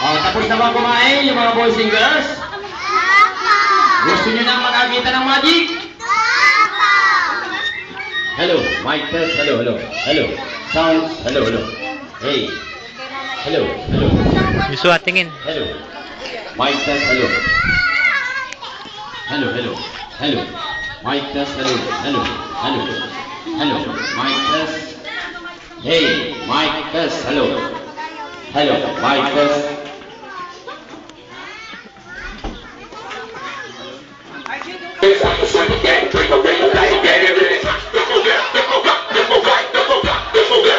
Tapos na ba kumain yung mga boys and girls? Gusto nyo na makakita ng magic? Hello, mic test, hello, hello, hello. Sounds, hello, hello. Hey, hello, hello. Yusua, tingin. Hello. Mic test, hello. Hello, hello, hello. Mic test, hello, hello, hello. Hello, mic test. Hey, mic test, hello. Hello, mic test.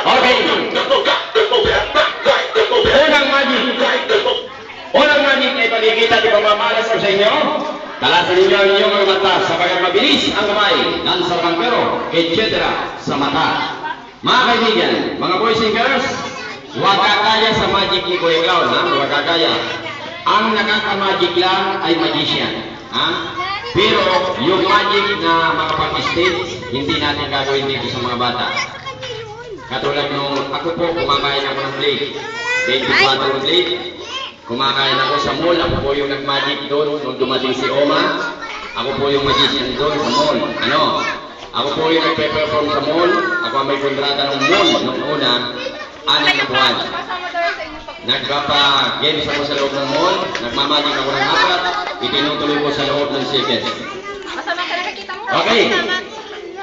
Okay. Unang magic ay pagkikita di pamamalas ko sa inyo. Talasan ninyo ang inyong mga mata sapagat mabilis ang kamay ng sarangkero, etc. sa mata. Mga kaibigan, mga boys and girls, huwag kakaya sa magic ni Kuya Clown, ha? Huwag kakaya. Ang nakakamagic lang ay magician, ha? Pero yung magic na mga pang-stage, hindi natin gagawin dito sa mga bata. Katulad nung ako po, kumakain ako ng plate. 24 ng plate. Kumakain ako sa mall. Ako po yung nag-magic doon nung dumating si Oma. Ako po yung magician doon sa mall. Ano? Ako po yung nagpe-perform sa mall. Ako ang may kontrata ng mall nung una. 6 na buwan. Nagpapa-games ako sa loob ng mall. Nagmamagic ako ng 4. Itinutuloy ko sa loob ng seconds. Okay.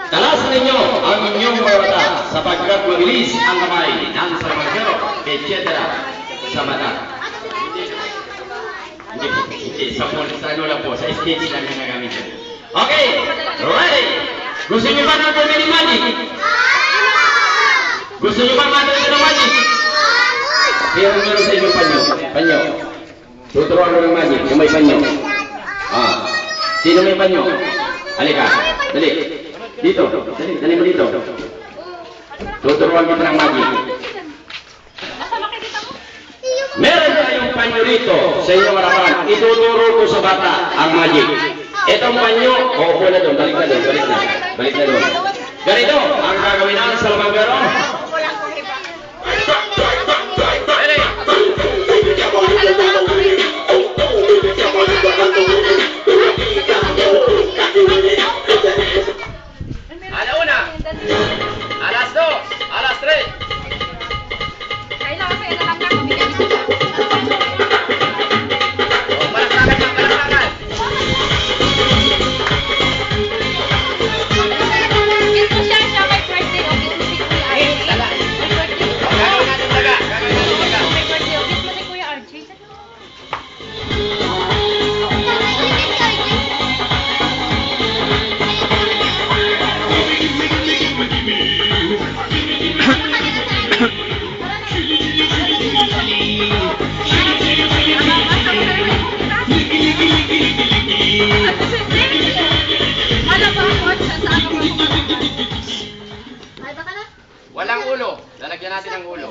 Talasan ninyo ang inyong mga mata sapagkat mabilis ang kamay ng sarangkero, etc. sa mata. Hindi, sa ano lang po, sa stage lang yung nagamit. Okay, ready? Gusto nyo ba natin ng magic? Gusto nyo ba natin ng magic? Meron sa inyong panyo. Panyo. Tuturuan ko ng magic, yung may panyo. Sino may panyo? Halika, dali. Dito, dali mo dito. Tuturuan kita ng magic. Meron tayong panyo rito sa inyong harapan. Ituturo ko sa bata ang magic. Itong panyo, uupo na doon, balik na doon, balik na. Balik na doon. Ganito, ang gagawin natin sa Lamanggaro. Walang ulo. Lalagyan natin ang ulo.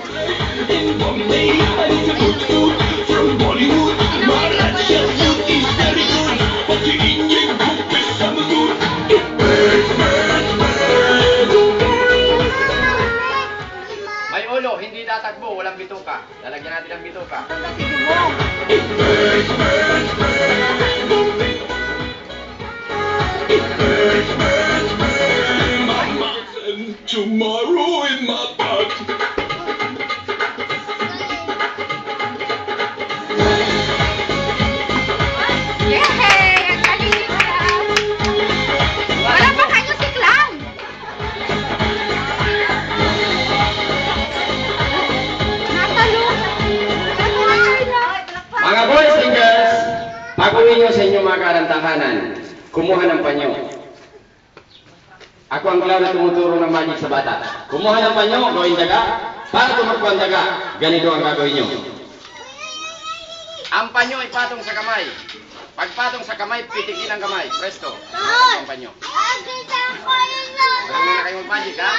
May ulo, hindi tatakbo, walang bituka. Lalagyan natin ang bituka. Tomorrow in my butt. Yay! Ang galing nila! Wala pa kayo si Clown! Natalo! Mga boys and girls, pag-uwi nyo sa inyong mga karantahanan, kumuha ng panyo. Ako ang clown na tumuturo ng magic sa bata. Kumuha ng panyo, gawin daga. Para tumakbo ang daga, ganito ang gagawin nyo. Ang panyo ay patong sa kamay. Pagpatong sa kamay, pitikin ang kamay. Presto. Ang panyo. Alam na kayo mag-magic, ha?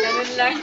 Ganun lang.